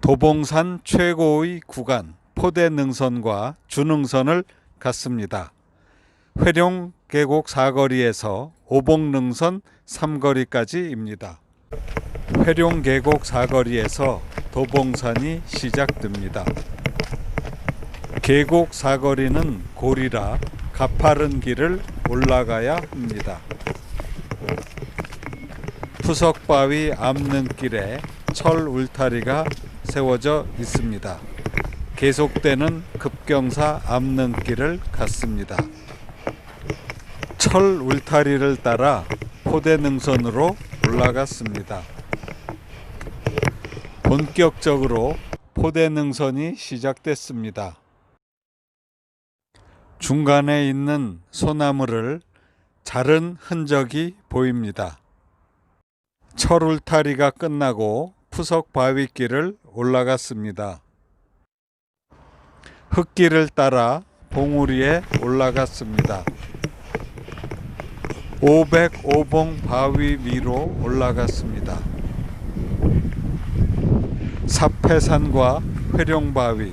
도봉산 최고의 구간 포대능선과 준흥선을 갔습니다. 회룡 계곡 사거리에서 오봉능선 3거리까지입니다. 회룡 계곡 사거리에서 도봉산이 시작됩니다. 계곡 사거리는 고리라 가파른 길을 올라가야 합니다. 푸석바위 암릉길에 철 울타리가 세워져 있습니다. 계속되는 급경사 암릉길을 갔습니다. 철 울타리를 따라 포대능선으로 올라갔습니다. 본격적으로 포대능선이 시작됐습니다. 중간에 있는 소나무를 자른 흔적이 보입니다. 철 울타리가 끝나고 푸석 바위길을 올라갔습니다. 흙길을 따라 봉우리에 올라갔습니다. 505봉 바위 위로 올라갔습니다. 사패산과 회룡바위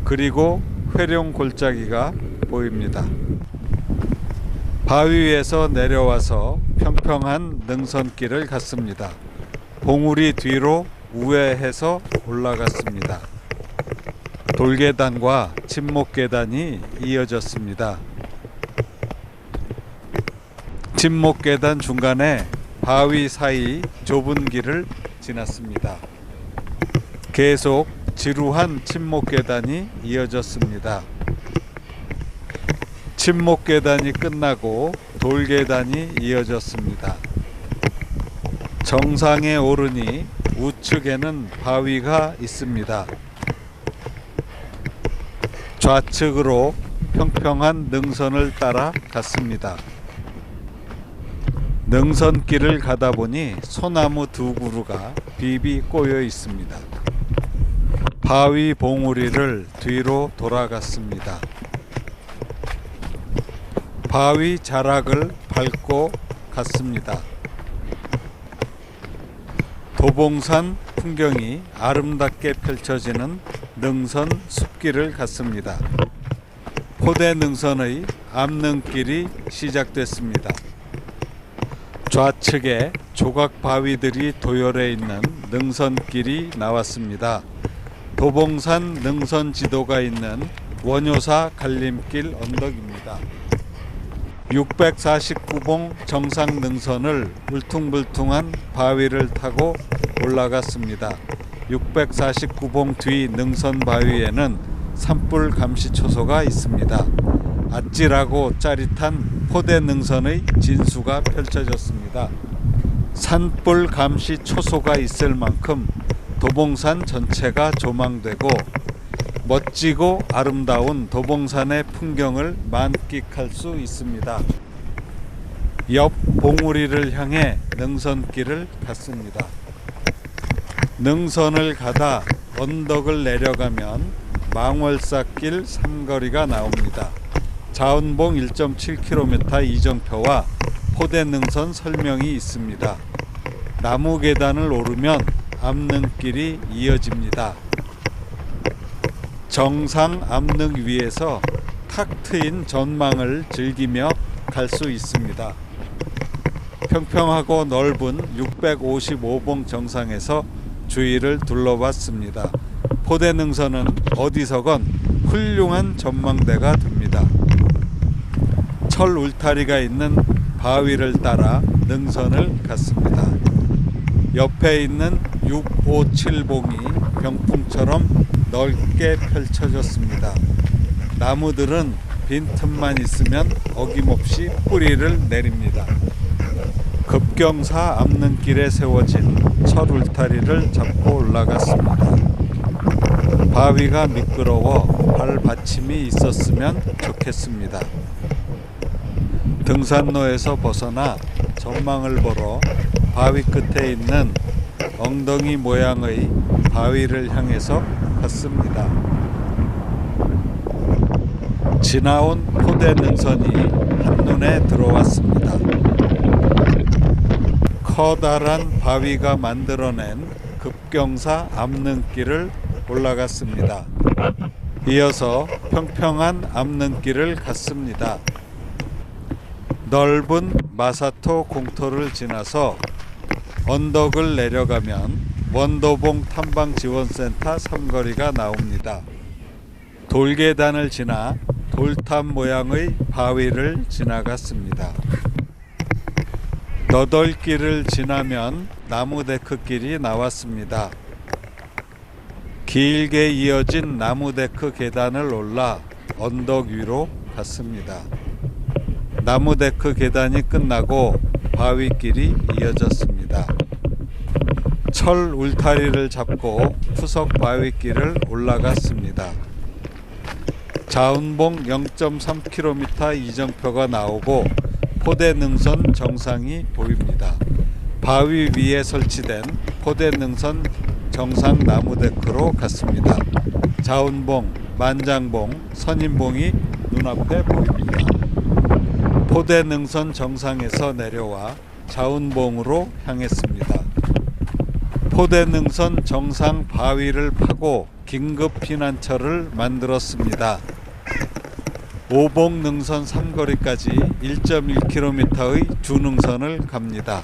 그리고 회룡골짜기가 보입니다. 바위 위에서 내려와서 평평한 능선길을 갔습니다. 봉우리 뒤로 우회해서 올라갔습니다. 돌계단과 침목계단이 이어졌습니다. 침목계단 중간에 바위 사이 좁은 길을 지났습니다. 계속 지루한 침목계단이 이어졌습니다. 침목계단이 끝나고 돌계단이 이어졌습니다. 정상에 오르니 우측에는 바위가 있습니다. 좌측으로 평평한 능선을 따라 갔습니다. 능선길을 가다 보니 소나무 두 그루가 비비 꼬여 있습니다. 바위 봉우리를 뒤로 돌아갔습니다. 바위 자락을 밟고 갔습니다. 도봉산 풍경이 아름답게 펼쳐지는 능선 숲길을 갔습니다. 포대능선의 암릉길이 시작됐습니다. 좌측에 조각 바위들이 도열해 있는 능선길이 나왔습니다. 도봉산 능선 지도가 있는 원효사 갈림길 언덕입니다. 649봉 정상 능선을 울퉁불퉁한 바위를 타고 올라갔습니다. 649봉 뒤 능선 바위에는 산불 감시 초소가 있습니다. 아찔하고 짜릿한 포대능선의 진수가 펼쳐졌습니다. 산불 감시 초소가 있을 만큼 도봉산 전체가 조망되고 멋지고 아름다운 도봉산의 풍경을 만끽할 수 있습니다. 옆 봉우리를 향해 능선길을 갔습니다. 능선을 가다 언덕을 내려가면 망월사길 3거리가 나옵니다. 자운봉 1.7km 이정표와 포대능선 설명이 있습니다. 나무 계단을 오르면 암릉길이 이어집니다. 정상 암릉 위에서 탁 트인 전망을 즐기며 갈 수 있습니다. 평평하고 넓은 655봉 정상에서 주위를 둘러봤습니다. 포대능선은 어디서건 훌륭한 전망대가 됩니다. 철 울타리가 있는 바위를 따라 능선을 갔습니다. 옆에 있는 657봉이 병풍처럼 넓게 펼쳐졌습니다. 나무들은 빈틈만 있으면 어김없이 뿌리를 내립니다. 급경사 암릉길에 세워진 철 울타리를 잡고 올라갔습니다. 바위가 미끄러워 발받침이 있었으면 좋겠습니다. 등산로에서 벗어나 전망을 보러 바위 끝에 있는 엉덩이 모양의 바위를 향해서 갔습니다. 지나온 포대능선이 한눈에 들어왔습니다. 커다란 바위가 만들어낸 급경사 암릉길을 올라갔습니다. 이어서 평평한 암릉길을 갔습니다. 넓은 마사토 공터를 지나서 언덕을 내려가면 원도봉 탐방지원센터 삼거리가 나옵니다. 돌계단을 지나 돌탑 모양의 바위를 지나갔습니다. 너덜길을 지나면 나무데크길이 나왔습니다. 길게 이어진 나무데크 계단을 올라 언덕 위로 갔습니다. 나무데크 계단이 끝나고 바위길이 이어졌습니다. 철 울타리를 잡고 푸석 바위길을 올라갔습니다. 자운봉 0.3km 이정표가 나오고 포대능선 정상이 보입니다. 바위 위에 설치된 포대능선 정상 나무데크로 갔습니다. 자운봉, 만장봉, 선인봉이 눈앞에 보입니다. 포대능선 정상에서 내려와 자운봉으로 향했습니다. 포대능선 정상 바위를 파고 긴급 피난처를 만들었습니다. 오봉능선 삼거리까지 1.1km의 주능선을 갑니다.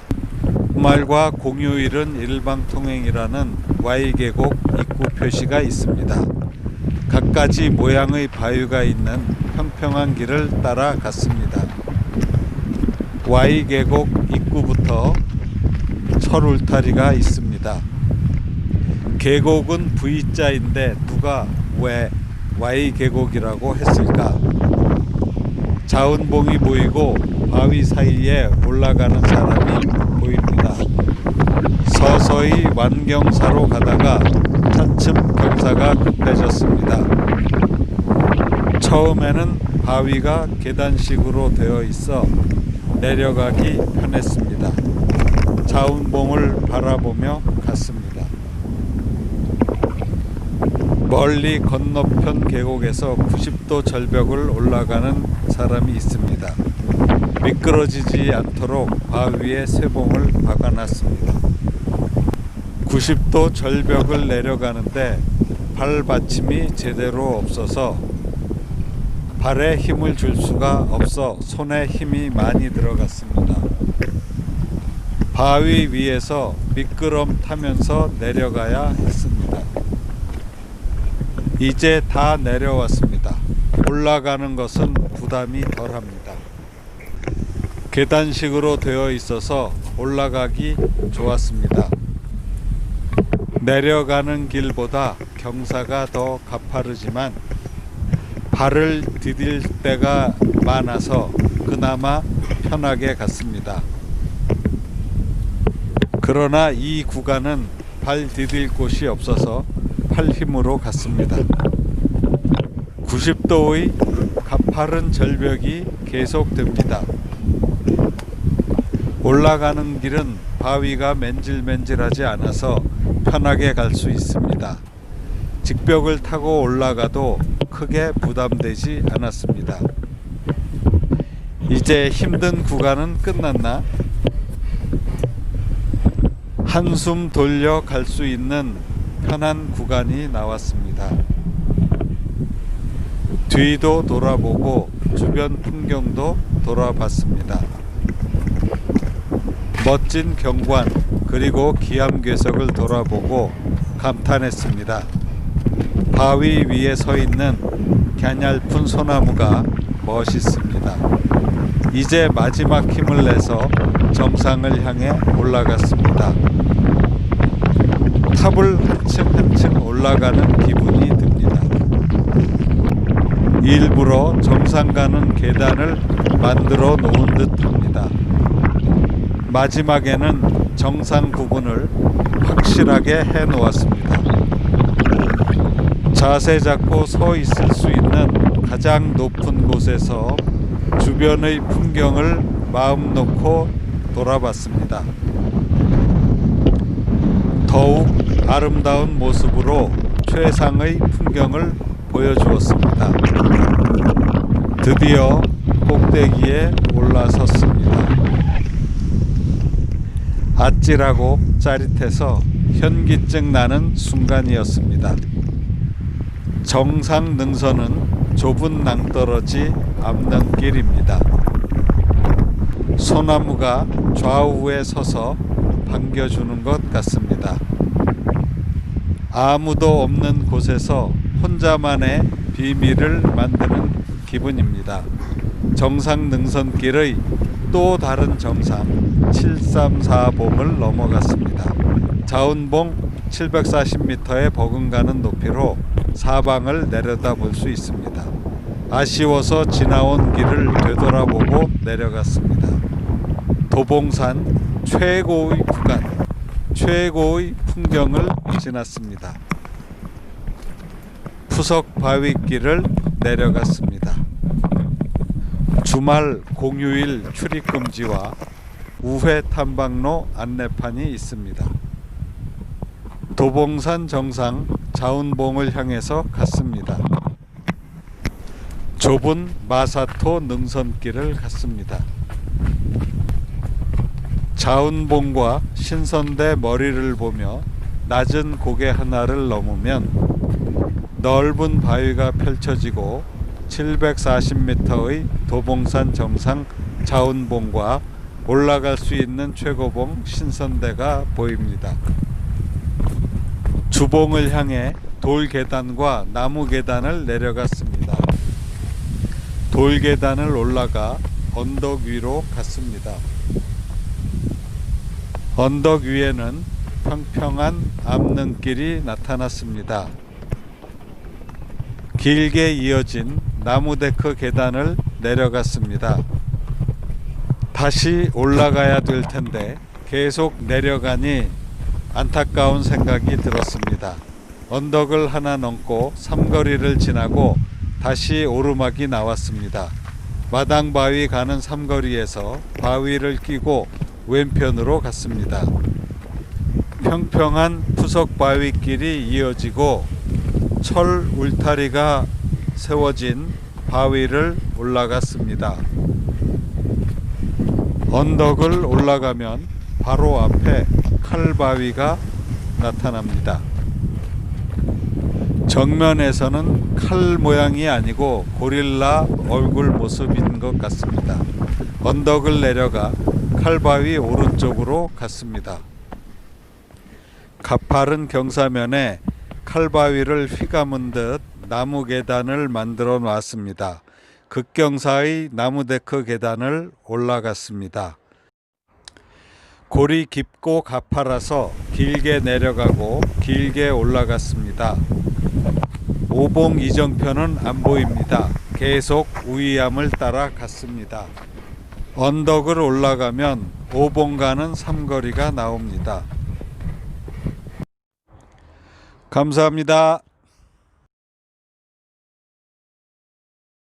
주말과 공휴일은 일방통행이라는 Y계곡 입구 표시가 있습니다. 갖가지 모양의 바위가 있는 평평한 길을 따라 갔습니다. Y계곡 입구부터 철 울타리가 있습니다. 계곡은 V자인데 누가 왜 Y계곡이라고 했을까? 자운봉이 보이고 바위 사이에 올라가는 사람이 보입니다. 서서히 완경사로 가다가 차츰 경사가 급해졌습니다. 처음에는 바위가 계단식으로 되어 있어 내려가기 편했습니다. 자운봉을 바라보며 갔습니다. 멀리 건너편 계곡에서 90도 절벽을 올라가는 사람이 있습니다. 미끄러지지 않도록 바위에 쇠봉을 박아놨습니다. 90도 절벽을 내려가는데 발받침이 제대로 없어서 발에 힘을 줄 수가 없어 손에 힘이 많이 들어갔습니다. 바위 위에서 미끄럼 타면서 내려가야 했습니다. 이제 다 내려왔습니다. 올라가는 것은 부담이 덜합니다. 계단식으로 되어 있어서 올라가기 좋았습니다. 내려가는 길보다 경사가 더 가파르지만 발을 디딜 때가 많아서 그나마 편하게 갔습니다. 그러나 이 구간은 발 디딜 곳이 없어서 팔 힘으로 갔습니다. 90도의 가파른 절벽이 계속됩니다. 올라가는 길은 바위가 맨질맨질하지 않아서 편하게 갈 수 있습니다. 직벽을 타고 올라가도 크게 부담되지 않았습니다. 이제 힘든 구간은 끝났나? 한숨 돌려 갈 수 있는 편한 구간이 나왔습니다. 뒤도 돌아보고 주변 풍경도 돌아봤습니다. 멋진 경관 그리고 기암괴석을 돌아보고 감탄했습니다. 바위 위에 서 있는 갸냘픈 소나무가 멋있습니다. 이제 마지막 힘을 내서 정상을 향해 올라갔습니다. 탑을 한층 한층 올라가는 기분이 듭니다. 일부러 정상 가는 계단을 만들어 놓은 듯 합니다. 마지막에는 정상 부분을 확실하게 해 놓았습니다. 자세 잡고 서 있을 수 있는 가장 높은 곳에서 주변의 풍경을 마음 놓고 돌아봤습니다. 더욱 아름다운 모습으로 최상의 풍경을 보여주었습니다. 드디어 꼭대기에 올라섰습니다. 아찔하고 짜릿해서 현기증 나는 순간이었습니다. 정상 능선은 좁은 낭떠러지 암릉길입니다. 소나무가 좌우에 서서 반겨주는 것 같습니다. 아무도 없는 곳에서 혼자만의 비밀을 만드는 기분입니다. 정상 능선길의 또 다른 정상 734봉을 넘어갔습니다. 자운봉 740m에 버금가는 높이로 사방을 내려다볼 수 있습니다. 아쉬워서 지나온 길을 되돌아보고 내려갔습니다. 도봉산 최고의 구간, 최고의 풍경을 지났습니다. 푸석 바위길을 내려갔습니다. 주말 공휴일 출입금지와 우회 탐방로 안내판이 있습니다. 도봉산 정상 자운봉을 향해서 갔습니다. 좁은 마사토 능선길을 갔습니다. 자운봉과 신선대 머리를 보며 낮은 고개 하나를 넘으면 넓은 바위가 펼쳐지고 740m의 도봉산 정상 자운봉과 올라갈 수 있는 최고봉 신선대가 보입니다. 주봉을 향해 돌계단과 나무계단을 내려갔습니다. 돌계단을 올라가 언덕 위로 갔습니다. 언덕 위에는 평평한 암릉길이 나타났습니다. 길게 이어진 나무데크 계단을 내려갔습니다. 다시 올라가야 될 텐데 계속 내려가니 안타까운 생각이 들었습니다. 언덕을 하나 넘고 삼거리를 지나고 다시 오르막이 나왔습니다. 마당바위 가는 삼거리에서 바위를 끼고 왼편으로 갔습니다. 평평한 푸석 바위길이 이어지고 철 울타리가 세워진 바위를 올라갔습니다. 언덕을 올라가면 바로 앞에 칼바위가 나타납니다. 정면에서는 칼 모양이 아니고 고릴라 얼굴 모습인 것 같습니다. 언덕을 내려가 칼바위 오른쪽으로 갔습니다. 가파른 경사면에 칼바위를 휘감은 듯 나무 계단을 만들어 놨습니다. 극경사의 나무데크 계단을 올라갔습니다. 골이 깊고 가파라서 길게 내려가고 길게 올라갔습니다. 오봉 이정편은 안 보입니다. 계속 우이암을 따라 갔습니다. 언덕을 올라가면 오봉 가는 삼거리가 나옵니다. 감사합니다.